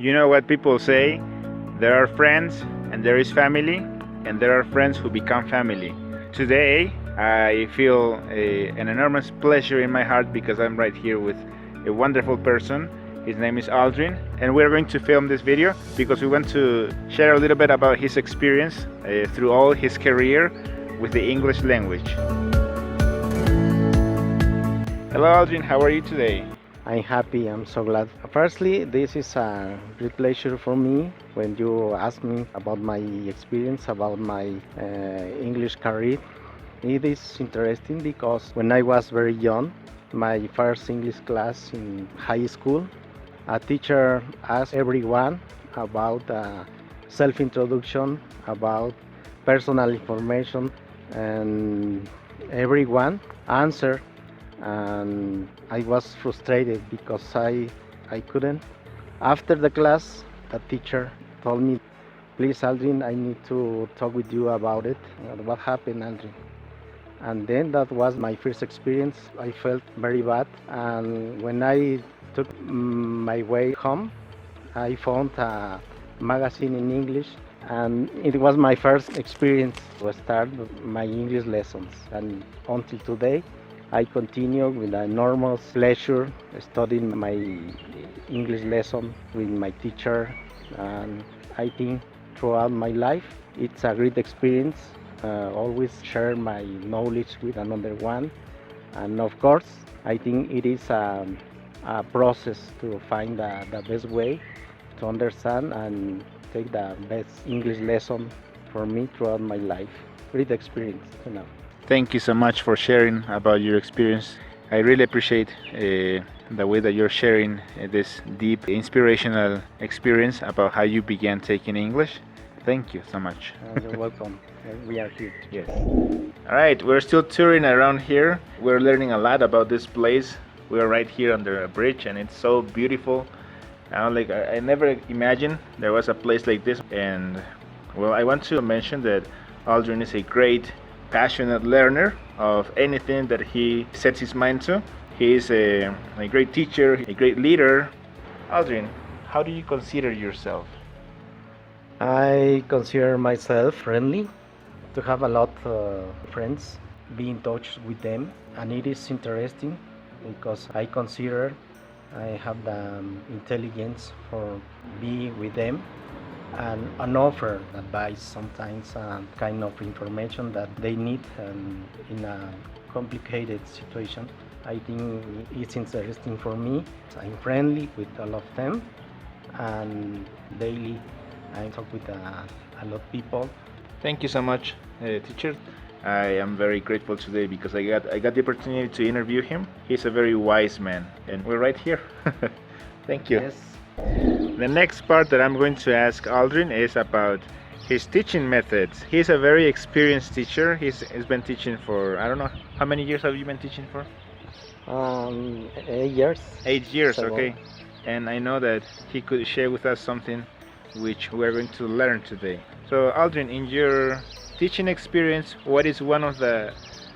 You know what people say? There are friends and there is family, and there are friends who become family. Today, I feel an enormous pleasure in my heart because I'm right here with a wonderful person. His name is Aldrin, and we're going to film this video because we want to share a little bit about his experience through all his career with the English language. Hello Aldrin, how are you today? I'm happy, I'm so glad. Firstly, this is a great pleasure for me when you ask me about my experience, about my English career. It is interesting because when I was very young, my first English class in high school, a teacher asked everyone about self-introduction, about personal information, and everyone answered, and I was frustrated because I couldn't. After the class, the teacher told me, please Aldrin, I need to talk with you about it. What happened, Aldrin? And then that was my first experience. I felt very bad, and when I took my way home, I found a magazine in English, and it was my first experience to start my English lessons. And until today, I continue with a normal pleasure studying my English lesson with my teacher, and I think throughout my life it's a great experience. Always share my knowledge with another one, and of course I think it is a process to find the best way to understand and take the best English lesson for me throughout my life. Great experience, you know. Thank you so much for sharing about your experience. I really appreciate the way that you're sharing this deep, inspirational experience about how you began taking English. Thank you so much. You're welcome. We are here. Yes. All right, we're still touring around here. We're learning a lot about this place. We're right here under a bridge, and it's so beautiful. I never imagined there was a place like this. And well, I want to mention that Aldrin is a great, passionate learner of anything that he sets his mind to. He is a great teacher, a great leader. Aldrin, how do you consider yourself? I consider myself friendly, to have a lot of friends, be in touch with them, and it is interesting because I consider I have the intelligence for be with them and offer advice, sometimes kind of information that they need in a complicated situation. I think it's interesting for me. I'm friendly with all of them, and daily I talk with a lot of people. Thank you so much, teacher. I am very grateful today because I got the opportunity to interview him. He's a very wise man, and we're right here. Thank you. Yes. The next part that I'm going to ask Aldrin is about his teaching methods. He's a very experienced teacher. He's been teaching for, I don't know, how many years have you been teaching for? 8 years. 8 years, So, okay. And I know that he could share with us something which we're going to learn today. So Aldrin, in your teaching experience, what is one of the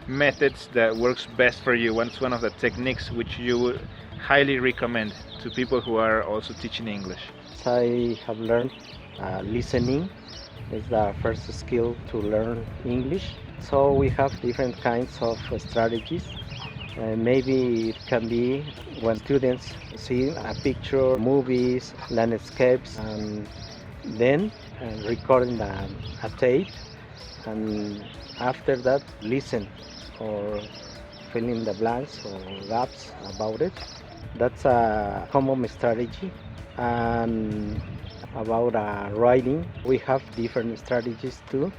methods that works best for you? What's one of the techniques which you would highly recommend to people who are also teaching English? I have learned listening is the first skill to learn English. So we have different kinds of strategies. Maybe it can be when students see a picture, movies, landscapes, and then recording a tape, and after that listen or fill in the blanks or gaps about it. That's a common strategy. And about writing, we have different strategies too.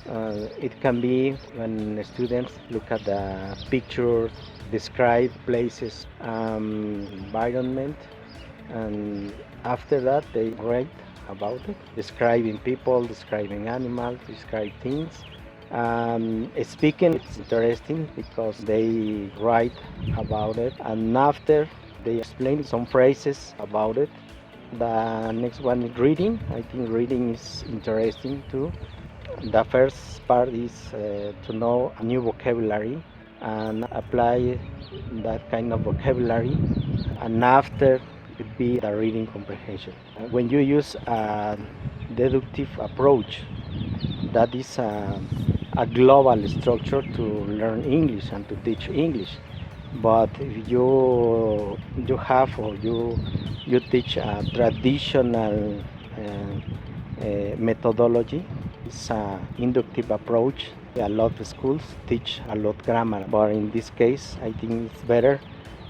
It can be when students look at the pictures, describe places, environment, and after that they write about it, describing people, describing animals, describe things. Speaking, it's interesting because they write about it, and after they explain some phrases about it. The next one is reading. I think reading is interesting too. The first part is to know a new vocabulary and apply that kind of vocabulary, and after could be the reading comprehension. When you use a deductive approach, that is a global structure to learn English and to teach English. But if you have or you teach a traditional methodology, it's an inductive approach. A lot of schools teach a lot grammar, but in this case, I think it's better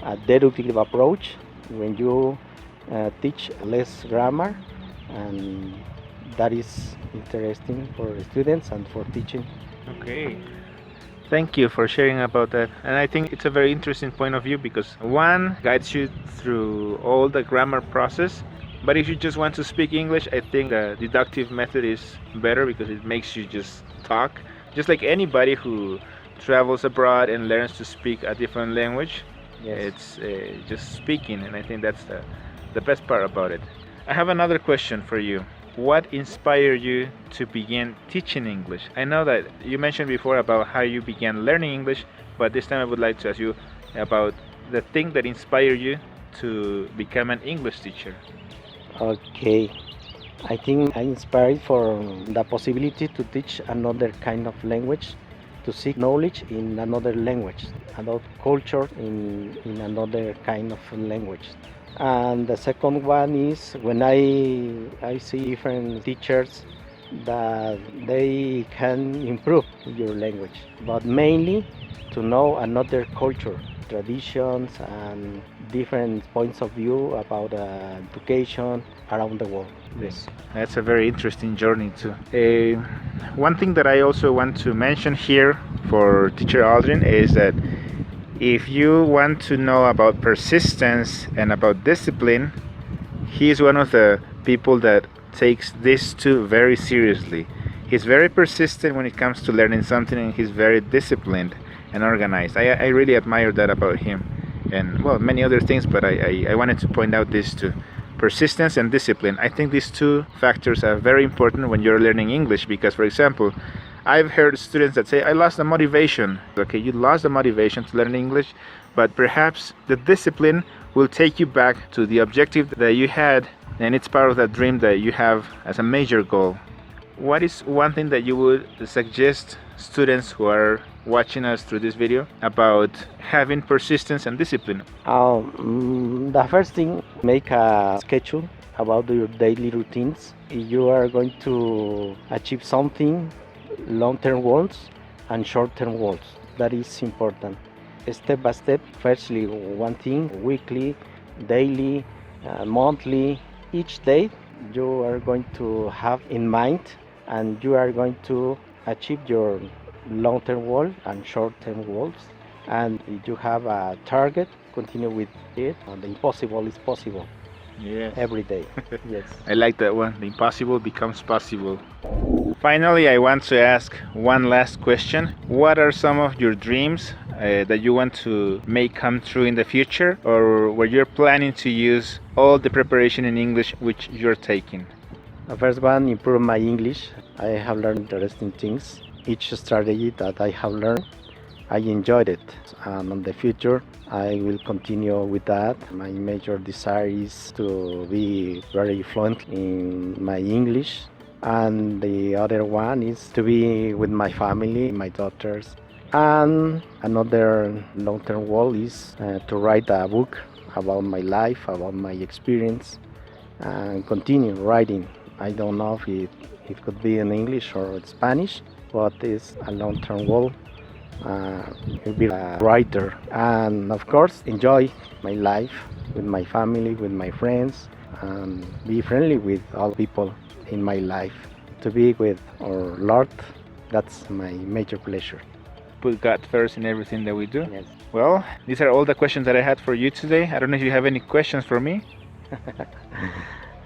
a deductive approach when you teach less grammar, and that is interesting for students and for teaching. Okay. Thank you for sharing about that. And I think it's a very interesting point of view because one guides you through all the grammar process. But if you just want to speak English, I think the deductive method is better because it makes you just talk. Just like anybody who travels abroad and learns to speak a different language, Yes. it's just speaking. And I think that's the best part about it. I have another question for you. What inspired you to begin teaching English? I know that you mentioned before about how you began learning English, but this time I would like to ask you about the thing that inspired you to become an English teacher. Okay. I think I'm inspired for the possibility to teach another kind of language, to seek knowledge in another language, about culture in another kind of language. And the second one is when I see different teachers that they can improve your language, but mainly to know another culture, traditions, and different points of view about education around the world. Yes. That's a very interesting journey too. One thing that I also want to mention here for teacher Aldrin is that if you want to know about persistence and about discipline, he is one of the people that takes these two very seriously. He's very persistent when it comes to learning something, and he's very disciplined and organized. I really admire that about him, and well, many other things, but I wanted to point out these two: persistence and discipline. I think these two factors are very important when you're learning English because, for example, I've heard students that say, I lost the motivation. Okay, you lost the motivation to learn English, but perhaps the discipline will take you back to the objective that you had, and it's part of that dream that you have as a major goal. What is one thing that you would suggest students who are watching us through this video about having persistence and discipline? The first thing, make a schedule about your daily routines. If you are going to achieve something, long-term goals and short-term goals. That is important. Step by step, firstly one thing, weekly, daily, monthly, each day you are going to have in mind, and you are going to achieve your long-term goal and short-term goals. And if you have a target, continue with it. The impossible is possible. Yes. Every day. Yes. I like that one. The impossible becomes possible. Finally, I want to ask one last question. What are some of your dreams that you want to make come true in the future, or where you're planning to use all the preparation in English which you're taking? The first one, improve my English. I have learned interesting things. Each strategy that I have learned, I enjoyed it. And in the future, I will continue with that. My major desire is to be very fluent in my English. And the other one is to be with my family, my daughters. And another long-term goal is to write a book about my life, about my experience, and continue writing. I don't know if it could be in English or in Spanish, but it's a long-term goal. Be a writer, and of course enjoy my life with my family, with my friends, and be friendly with all people in my life. To be with our Lord, that's my major pleasure. Put God first in everything that we do. Yes. Well, these are all the questions that I had for you today. I don't know if you have any questions for me.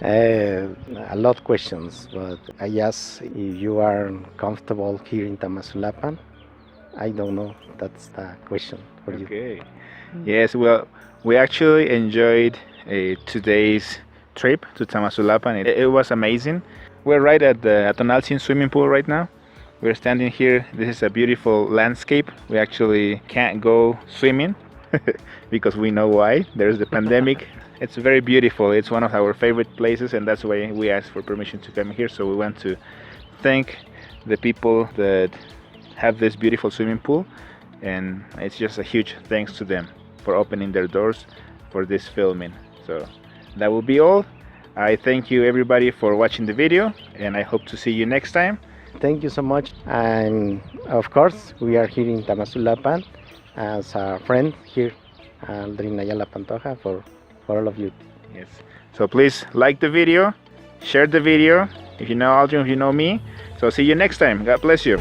A lot of questions, but I guess if you are comfortable here in Tamazulapan, I don't know. That's the question for you. Okay. Yes, well, we actually enjoyed today's trip to Tamazulapan. It was amazing. We're right at the Atonaltzin swimming pool right now. We're standing here. This is a beautiful landscape. We actually can't go swimming, because we know why. There's the pandemic. It's very beautiful. It's one of our favorite places, and that's why we asked for permission to come here. So we want to thank the people that have this beautiful swimming pool, and it's just a huge thanks to them for opening their doors for this filming. So that will be all. I thank you everybody for watching the video, and I hope to see you next time. Thank you so much. And of course, we are here in Tamazulapan as a friend here, Aldrin Ayala Pantoja, for all of you. Yes. So please like the video, share the video. If you know Aldrin, if you know me. So see you next time. God bless you.